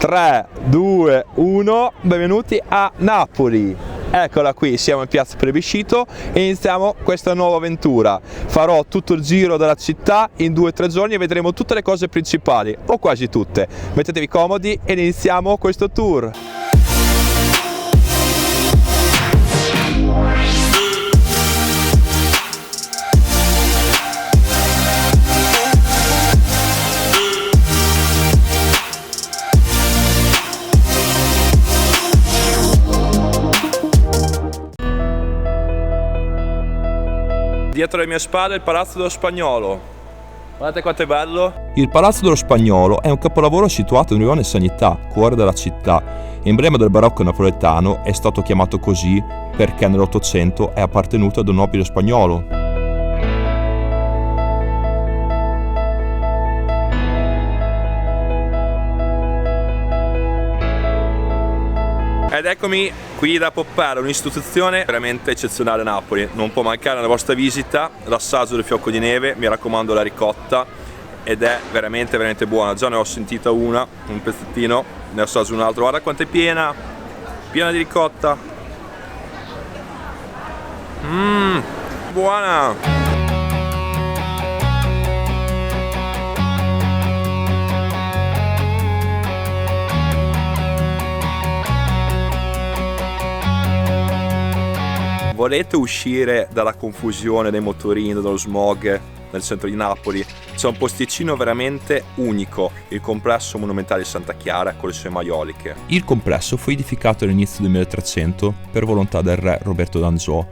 3, 2, 1, benvenuti a Napoli. Eccola qui, siamo in piazza Plebiscito e iniziamo questa nuova avventura. Farò tutto il giro della città in 2 o 3 giorni e vedremo tutte le cose principali, o quasi tutte. Mettetevi comodi ed iniziamo questo tour. Dietro le mie spalle il Palazzo dello Spagnolo. Guardate quanto è bello. Il Palazzo dello Spagnolo è un capolavoro situato in Rione Sanità, cuore della città. Emblema del barocco napoletano, è stato chiamato così perché nell'Ottocento è appartenuto ad un nobile spagnolo. Ed eccomi qui da Poppella, un'istituzione veramente eccezionale a Napoli. Non può mancare nella vostra visita l'assaggio del fiocco di neve, mi raccomando la ricotta, ed è veramente buona. Già ne ho sentita un pezzettino, ne assaggio un altro. Guarda quanto è piena di ricotta. Buona! Volete uscire dalla confusione dei motorini, dallo smog nel centro di Napoli? C'è un posticino veramente unico, il complesso monumentale di Santa Chiara con le sue maioliche. Il complesso fu edificato all'inizio del 1300 per volontà del re Roberto d'Anjou.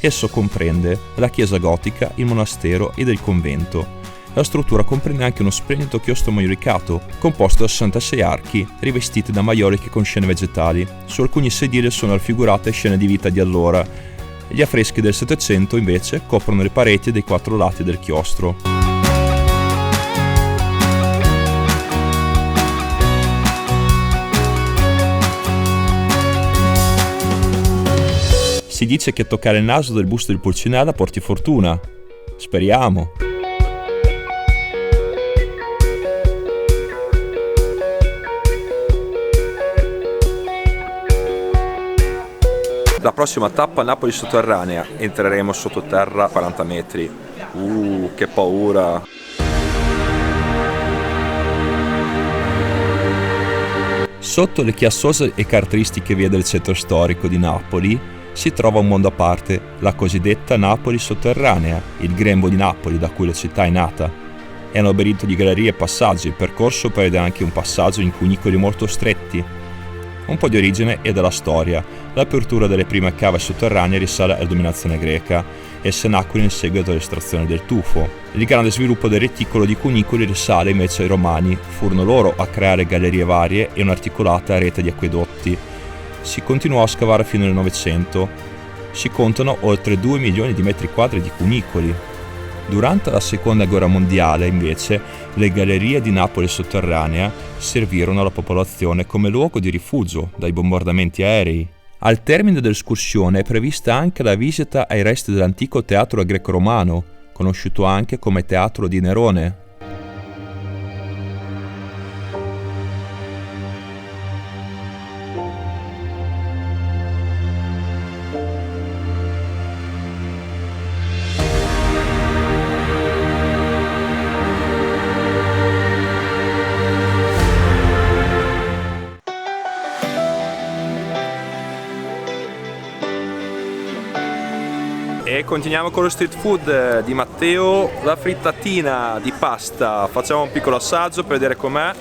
Esso comprende la chiesa gotica, il monastero ed il convento. La struttura comprende anche uno splendido chiostro maiolicato, composto da 66 archi, rivestiti da maioliche con scene vegetali. Su alcuni sedili sono raffigurate scene di vita di allora. Gli affreschi del Settecento invece coprono le pareti dei 4 lati del chiostro. Si dice che toccare il naso del busto di Pulcinella porti fortuna. Speriamo! La prossima tappa Napoli sotterranea, entreremo sottoterra 40 metri. Che paura! Sotto le chiassose e caratteristiche vie del centro storico di Napoli si trova un mondo a parte, la cosiddetta Napoli sotterranea, il grembo di Napoli da cui la città è nata. È un labirinto di gallerie e passaggi, il percorso prevede anche un passaggio in cunicoli molto stretti. Un po' di origine e della storia. L'apertura delle prime cave sotterranee risale alla dominazione greca e se nacquero in seguito all'estrazione del tufo. Il grande sviluppo del reticolo di cunicoli risale invece ai romani, furono loro a creare gallerie varie e un'articolata rete di acquedotti. Si continuò a scavare fino al Novecento. Si contano oltre 2 milioni di metri quadri di cunicoli. Durante la Seconda Guerra Mondiale, invece, le gallerie di Napoli sotterranea servirono alla popolazione come luogo di rifugio dai bombardamenti aerei. Al termine dell'escursione è prevista anche la visita ai resti dell'antico teatro greco-romano, conosciuto anche come Teatro di Nerone. E continuiamo con lo street food di Matteo, la frittatina di pasta. Facciamo un piccolo assaggio per vedere com'è.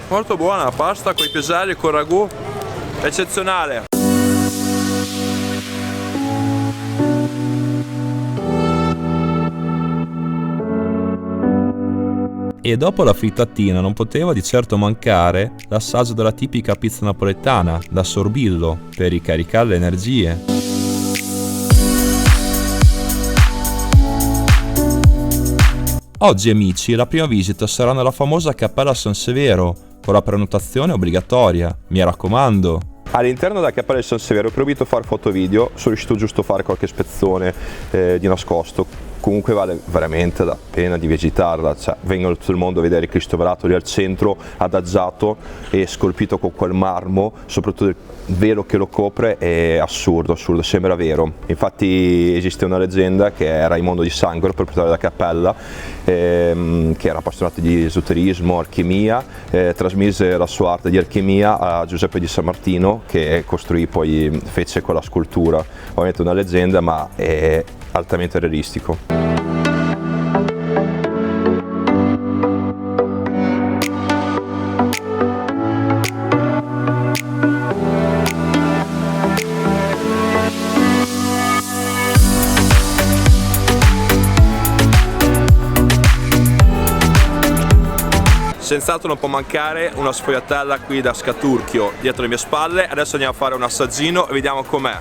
Molto buona la pasta con i piselli e col ragù, eccezionale. E dopo la frittatina non poteva di certo mancare l'assaggio della tipica pizza napoletana, da sorbillo, per ricaricare le energie. Oggi amici, la prima visita sarà nella famosa Cappella San Severo, con la prenotazione obbligatoria, mi raccomando. All'interno della Cappella di San Severo ho proibito fare foto video, sono riuscito giusto a fare qualche spezzone di nascosto. comunque vale veramente la pena di visitarla, cioè, vengono da tutto il mondo a vedere il Cristo velato lì al centro, adagiato e scolpito con quel marmo, soprattutto il velo che lo copre è assurdo, sembra vero. Infatti esiste una leggenda che è Raimondo di Sangro, proprietario della cappella, che era appassionato di esoterismo, alchimia, trasmise la sua arte di alchimia a Giuseppe di San Martino, che fece quella scultura. Ovviamente una leggenda, ma è altamente realistico. Senz'altro non può mancare una sfogliatella qui da Scaturchio dietro le mie spalle. Adesso andiamo a fare un assaggino e vediamo com'è.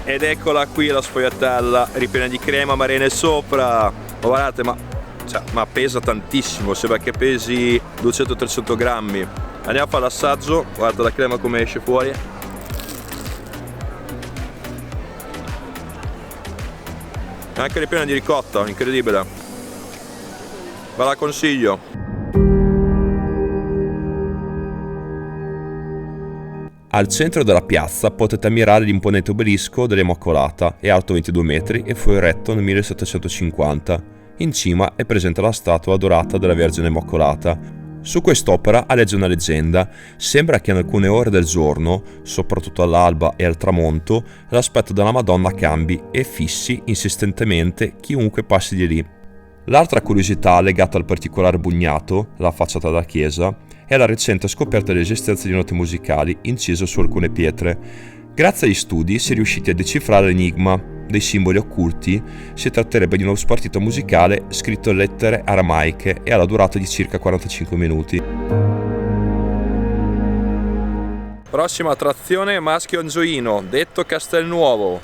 Ed eccola qui la sfogliatella ripiena di crema marene sopra. Ma guardate, ma pesa tantissimo, sembra che pesi 200-300 grammi. Andiamo a fare l'assaggio, guarda la crema come esce fuori. È anche ripiena di ricotta, incredibile. Ve la consiglio. Al centro della piazza potete ammirare l'imponente obelisco dell'Immacolata, è alto 22 metri e fu eretto nel 1750. In cima è presente la statua dorata della Vergine Immacolata. Su quest'opera aleggia una leggenda. Sembra che in alcune ore del giorno, soprattutto all'alba e al tramonto, l'aspetto della Madonna cambi e fissi insistentemente chiunque passi di lì. L'altra curiosità legata al particolare bugnato, la facciata della chiesa, è la recente scoperta dell'esistenza di note musicali incise su alcune pietre. Grazie agli studi si è riusciti a decifrare l'enigma dei simboli occulti. Si tratterebbe di uno spartito musicale scritto in lettere aramaiche e alla durata di circa 45 minuti. Prossima attrazione, Maschio Angioino, detto Castelnuovo.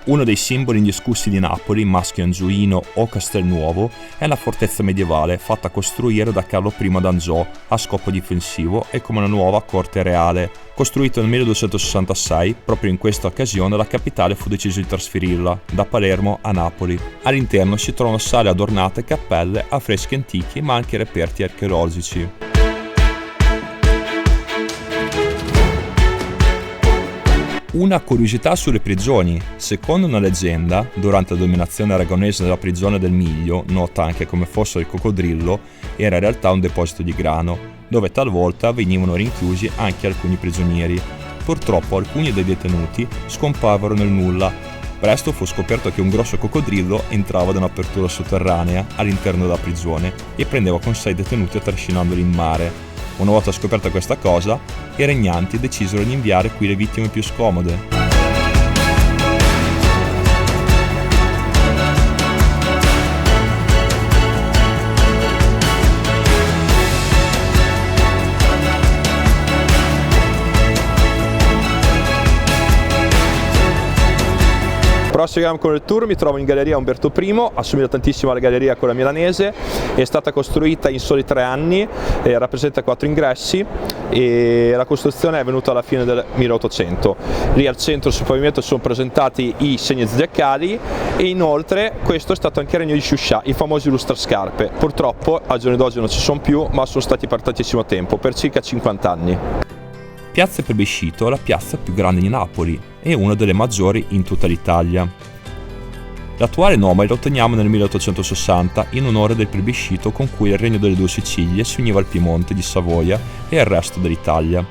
Uno dei simboli indiscussi di Napoli, Maschio Angioino o Castelnuovo, è la fortezza medievale fatta costruire da Carlo I d'Angiò a scopo difensivo e come una nuova corte reale. Costruito nel 1266, proprio in questa occasione la capitale fu deciso di trasferirla da Palermo a Napoli. All'interno si trovano sale adornate e cappelle, affreschi antichi ma anche reperti archeologici. Una curiosità sulle prigioni. Secondo una leggenda, durante la dominazione aragonese della prigione del Miglio, nota anche come fosso del coccodrillo, era in realtà un deposito di grano, dove talvolta venivano rinchiusi anche alcuni prigionieri. Purtroppo alcuni dei detenuti scomparvero nel nulla. Presto fu scoperto che un grosso coccodrillo entrava da un'apertura sotterranea all'interno della prigione e prendeva con sé i detenuti trascinandoli in mare. Una volta scoperta questa cosa, i regnanti decisero di inviare qui le vittime più scomode. Proseguiamo con il tour, mi trovo in Galleria Umberto I, assomiglia tantissimo alla galleria quella milanese, è stata costruita in soli 3 anni, rappresenta 4 ingressi e la costruzione è avvenuta alla fine del 1800. Lì al centro sul pavimento sono presentati i segni zodiacali e inoltre questo è stato anche il regno di Shusha, i famosi lustrascarpe. Purtroppo al giorno d'oggi non ci sono più, ma sono stati per tantissimo tempo, per circa 50 anni. Piazza Plebiscito è la piazza più grande di Napoli e una delle maggiori in tutta l'Italia. L'attuale nome lo otteniamo nel 1860 in onore del plebiscito con cui il Regno delle Due Sicilie si univa al Piemonte di Savoia e al resto dell'Italia.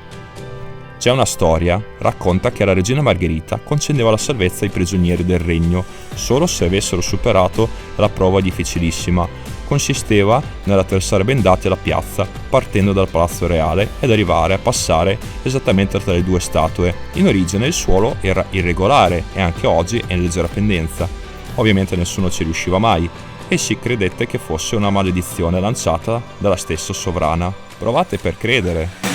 C'è una storia, racconta che la regina Margherita concedeva la salvezza ai prigionieri del regno solo se avessero superato la prova difficilissima. Consisteva nell'attraversare bendati alla piazza, partendo dal Palazzo Reale ed arrivare a passare esattamente tra le due statue. In origine il suolo era irregolare e anche oggi è in leggera pendenza. Ovviamente nessuno ci riusciva mai e si credette che fosse una maledizione lanciata dalla stessa sovrana. Provate per credere.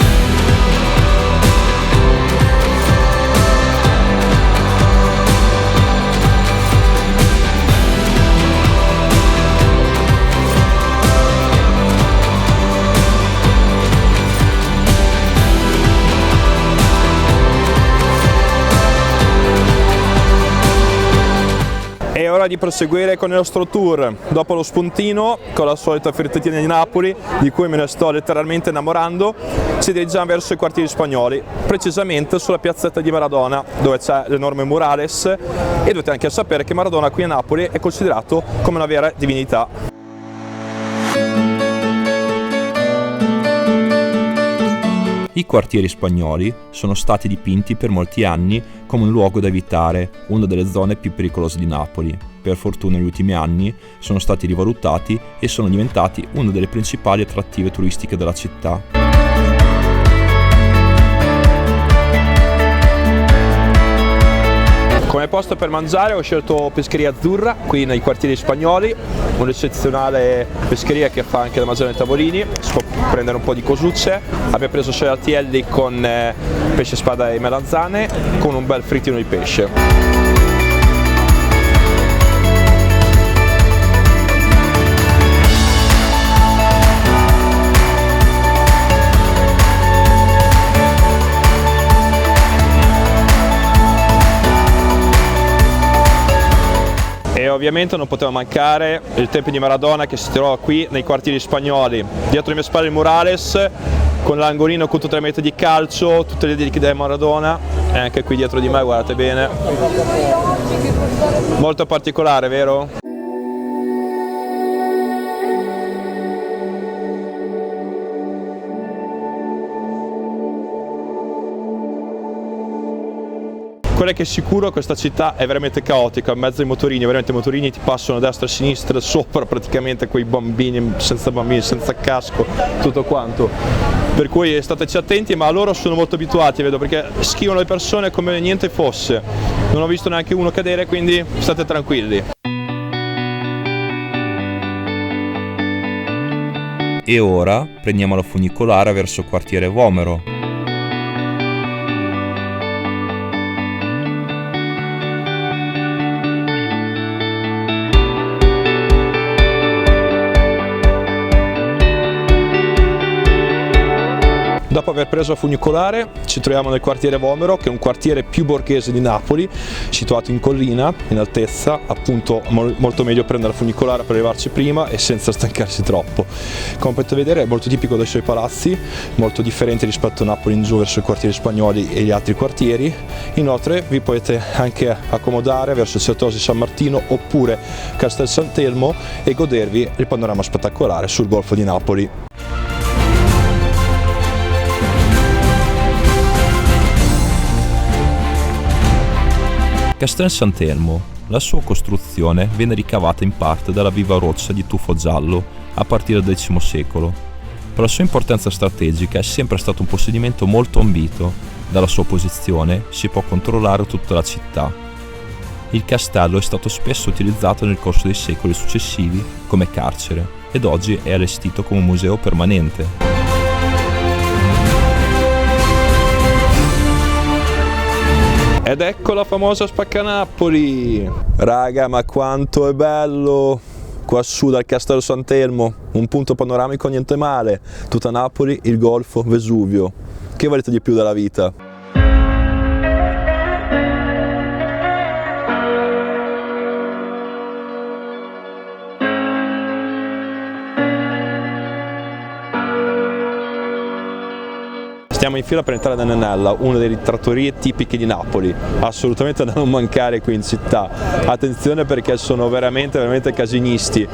È ora di proseguire con il nostro tour. Dopo lo spuntino, con la solita frittattina di Napoli, di cui me ne sto letteralmente innamorando, ci dirigiamo verso i quartieri spagnoli, precisamente sulla piazzetta di Maradona, dove c'è l'enorme murales, e dovete anche sapere che Maradona qui a Napoli è considerato come una vera divinità. I quartieri spagnoli sono stati dipinti per molti anni come un luogo da evitare, una delle zone più pericolose di Napoli. Per fortuna negli ultimi anni sono stati rivalutati e sono diventati una delle principali attrattive turistiche della città. Come posto per mangiare ho scelto Pescheria Azzurra, qui nei quartieri spagnoli, un'eccezionale pescheria che fa anche da mangiare nei tavolini, si può prendere un po' di cosucce. Abbiamo preso celattielli con pesce spada e melanzane, con un bel frittino di pesce. E ovviamente non poteva mancare il tempio di Maradona che si trova qui nei quartieri spagnoli. Dietro le mie spalle il murales con l'angolino con tutte le mete di calcio, tutte le dediche di Maradona, e anche qui dietro di me, guardate bene. Molto particolare, vero? Quello che è sicuro, questa città è veramente caotica, in mezzo ai motorini, veramente i motorini ti passano a destra e a sinistra, sopra praticamente quei bambini, senza casco, tutto quanto. Per cui stateci attenti, ma loro sono molto abituati, vedo, perché schivano le persone come niente fosse. Non ho visto neanche uno cadere, quindi state tranquilli. E ora prendiamo la funicolare verso il quartiere Vomero. Dopo aver preso la funicolare ci troviamo nel quartiere Vomero, che è un quartiere più borghese di Napoli, situato in collina, in altezza, appunto molto meglio prendere la funicolare per arrivarci prima e senza stancarsi troppo. Come potete vedere è molto tipico dei suoi palazzi, molto differente rispetto a Napoli in giù verso i quartieri spagnoli e gli altri quartieri. Inoltre vi potete anche accomodare verso il Certosi San Martino oppure Castel Sant'Elmo e godervi il panorama spettacolare sul Golfo di Napoli. Castel Sant'Elmo. La sua costruzione venne ricavata in parte dalla viva roccia di tufo giallo a partire dal X secolo. Per la sua importanza strategica è sempre stato un possedimento molto ambito. Dalla sua posizione si può controllare tutta la città. Il castello è stato spesso utilizzato nel corso dei secoli successivi come carcere ed oggi è allestito come un museo permanente. Ed ecco la famosa Spaccanapoli! Raga, ma quanto è bello! Quassù dal Castello Sant'Elmo, un punto panoramico niente male. Tutta Napoli, il Golfo, Vesuvio. Che volete di più dalla vita? Stiamo in fila per entrare da Nanella, una delle trattorie tipiche di Napoli, assolutamente da non mancare qui in città. Attenzione perché sono veramente casinisti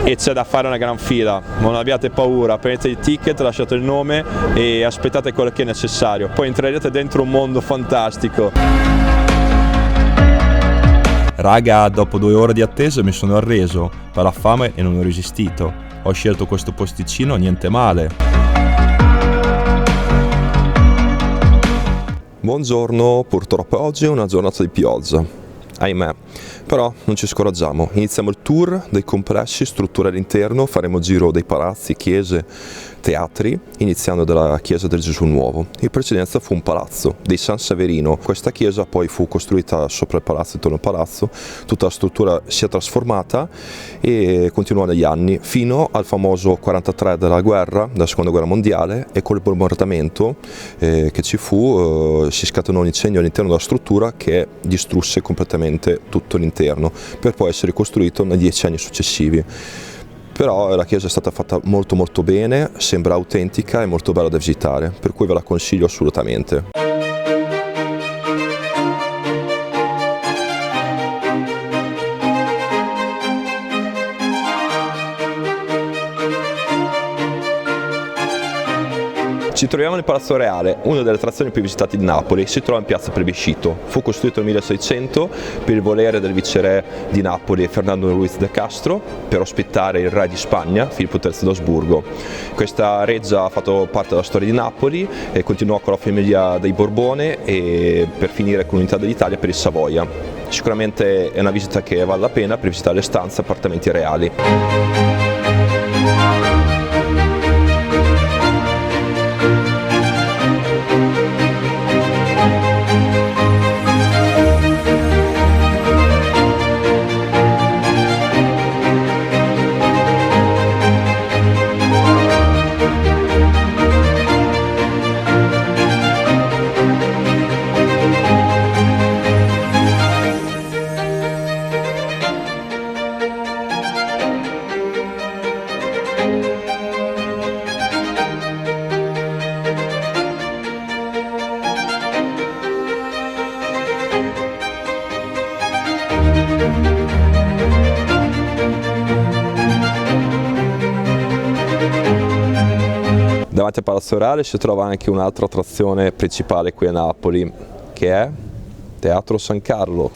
e c'è da fare una gran fila, non abbiate paura, prendete il ticket, lasciate il nome e aspettate quello che è necessario, poi entrerete dentro un mondo fantastico. Raga, dopo 2 ore di attesa mi sono arreso, per la fame e non ho resistito. Ho scelto questo posticino, niente male. Buongiorno, purtroppo oggi è una giornata di pioggia, ahimè, però non ci scoraggiamo, iniziamo il tour dei complessi, strutture all'interno, faremo giro dei palazzi, chiese, teatri, iniziando dalla chiesa del Gesù Nuovo. In precedenza fu un palazzo dei San Severino, questa chiesa poi fu costruita sopra il palazzo, intorno al palazzo, tutta la struttura si è trasformata e continuò negli anni fino al famoso 43 della guerra, della seconda guerra mondiale, e col bombardamento che ci fu si scatenò un incendio all'interno della struttura che distrusse completamente completamente tutto l'interno, per poi essere ricostruito nei 10 anni successivi. Però la chiesa è stata fatta molto molto bene, sembra autentica e molto bella da visitare, per cui ve la consiglio assolutamente. Ci troviamo nel Palazzo Reale, una delle attrazioni più visitate di Napoli. Si trova in piazza Plebiscito. Fu costruito nel 1600 per il volere del viceré di Napoli Fernando Ruiz de Castro per ospitare il re di Spagna, Filippo III d'Asburgo. Questa reggia ha fatto parte della storia di Napoli e continuò con la famiglia dei Borbone e per finire con l'unità dell'Italia per il Savoia. Sicuramente è una visita che vale la pena per visitare le stanze e appartamenti reali. Davanti al Palazzo Reale si trova anche un'altra attrazione principale qui a Napoli, che è Teatro San Carlo.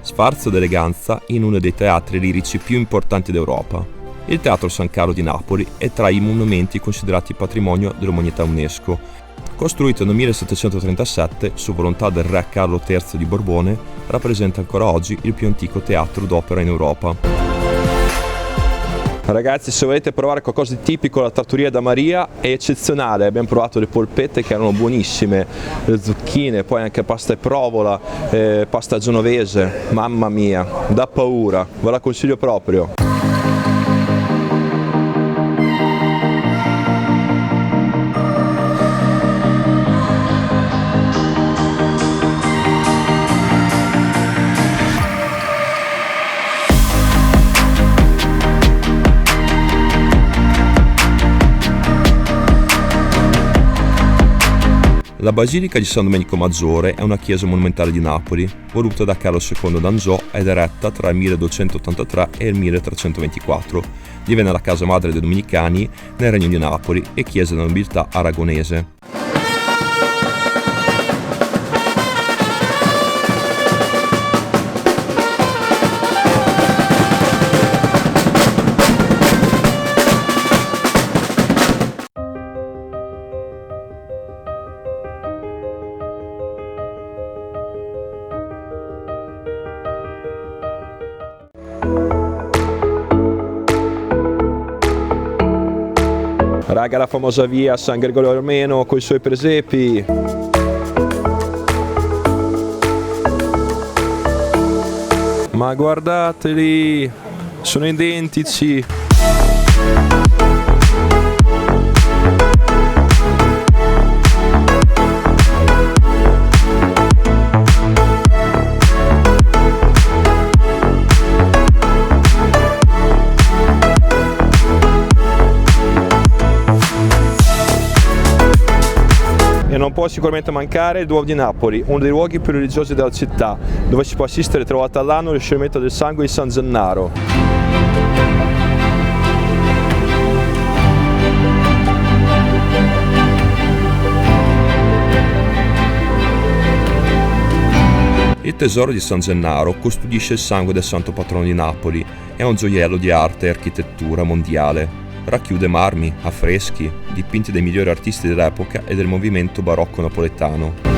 Sfarzo d'eleganza in uno dei teatri lirici più importanti d'Europa. Il Teatro San Carlo di Napoli è tra i monumenti considerati patrimonio dell'umanità UNESCO. Costruito nel 1737 su volontà del re Carlo III di Borbone, rappresenta ancora oggi il più antico teatro d'opera in Europa. Ragazzi, se volete provare qualcosa di tipico, la trattoria da Maria è eccezionale. Abbiamo provato le polpette che erano buonissime, le zucchine, poi anche pasta e provola, pasta genovese, mamma mia, da paura, ve la consiglio proprio. La Basilica di San Domenico Maggiore è una chiesa monumentale di Napoli, voluta da Carlo II d'Angiò ed eretta tra il 1283 e il 1324. Divenne la casa madre dei Domenicani nel Regno di Napoli e chiesa della nobiltà aragonese. Raga, la famosa via San Gregorio Armeno con i suoi presepi. Ma guardateli, sono identici. E non può sicuramente mancare il Duomo di Napoli, uno dei luoghi più religiosi della città, dove si può assistere 3 volte all'anno al scioglimento del sangue di San Gennaro. Il tesoro di San Gennaro custodisce il sangue del santo patrono di Napoli, è un gioiello di arte e architettura mondiale. Racchiude marmi, affreschi, dipinti dai migliori artisti dell'epoca e del movimento barocco napoletano.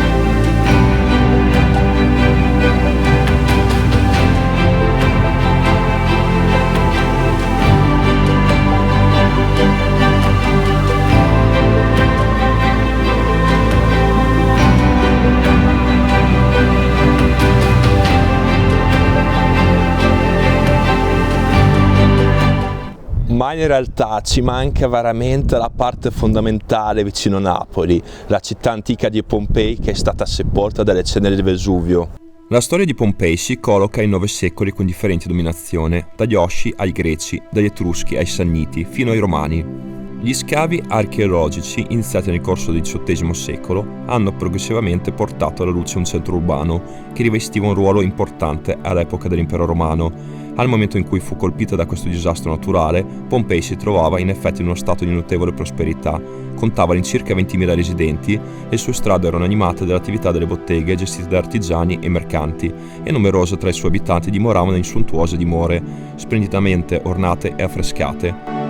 Mai in realtà ci manca veramente la parte fondamentale vicino Napoli, la città antica di Pompei che è stata sepolta dalle ceneri del Vesuvio. La storia di Pompei si colloca in 9 secoli con differenti dominazioni, dagli Osci ai Greci, dagli Etruschi ai Sanniti, fino ai Romani. Gli scavi archeologici, iniziati nel corso del XVIII secolo, hanno progressivamente portato alla luce un centro urbano che rivestiva un ruolo importante all'epoca dell'Impero Romano. Al momento in cui fu colpita da questo disastro naturale, Pompei si trovava in effetti in uno stato di notevole prosperità, contava all'incirca 20.000 residenti e le sue strade erano animate dall'attività delle botteghe gestite da artigiani e mercanti, e numerose tra i suoi abitanti dimoravano in sontuose dimore, splendidamente ornate e affrescate.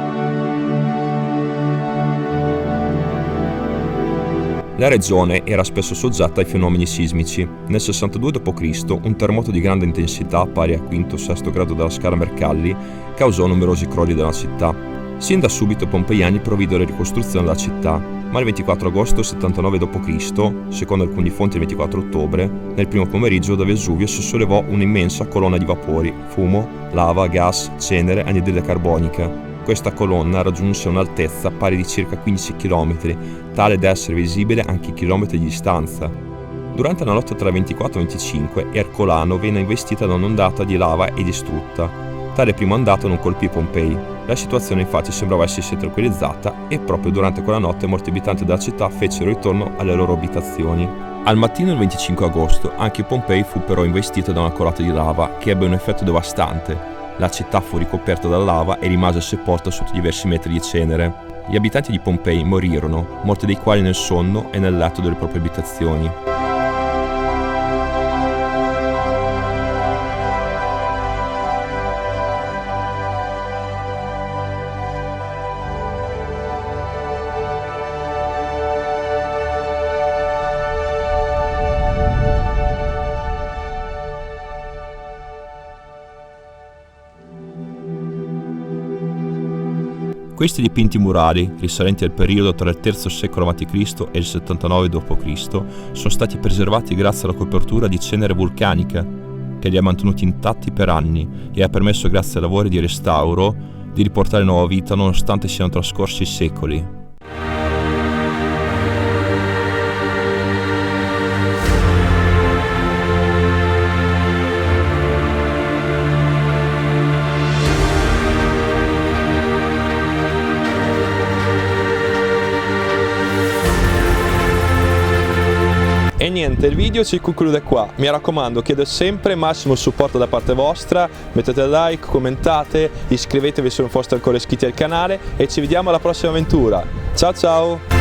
La regione era spesso soggetta ai fenomeni sismici. Nel 62 d.C. un terremoto di grande intensità, pari a quinto-sesto grado della scala Mercalli, causò numerosi crolli della città. Sin da subito i pompeiani provvidero alla ricostruzione della città, ma il 24 agosto 79 d.C., secondo alcune fonti il 24 ottobre, nel primo pomeriggio da Vesuvio si sollevò un'immensa colonna di vapori, fumo, lava, gas, cenere, anidride carbonica. Questa colonna raggiunse un'altezza pari di circa 15 km, tale da essere visibile anche a chilometri di distanza. Durante la notte tra il 24 e il 25, Ercolano venne investita da un'ondata di lava e distrutta. Tale prima ondata non colpì Pompei. La situazione infatti sembrava essersi tranquillizzata e proprio durante quella notte molti abitanti della città fecero ritorno alle loro abitazioni. Al mattino del 25 agosto anche Pompei fu però investita da una colata di lava che ebbe un effetto devastante. La città fu ricoperta dalla lava e rimase sepolta sotto diversi metri di cenere. Gli abitanti di Pompei morirono, molti dei quali nel sonno e nel letto delle proprie abitazioni. Questi dipinti murali, risalenti al periodo tra il III secolo a.C. e il 79 d.C., sono stati preservati grazie alla copertura di cenere vulcanica, che li ha mantenuti intatti per anni e ha permesso, grazie ai lavori di restauro, di riportare nuova vita nonostante siano trascorsi secoli. E niente, il video si conclude qua. Mi raccomando, chiedo sempre massimo supporto da parte vostra, mettete like, commentate, iscrivetevi se non foste ancora iscritti al canale e ci vediamo alla prossima avventura. Ciao ciao!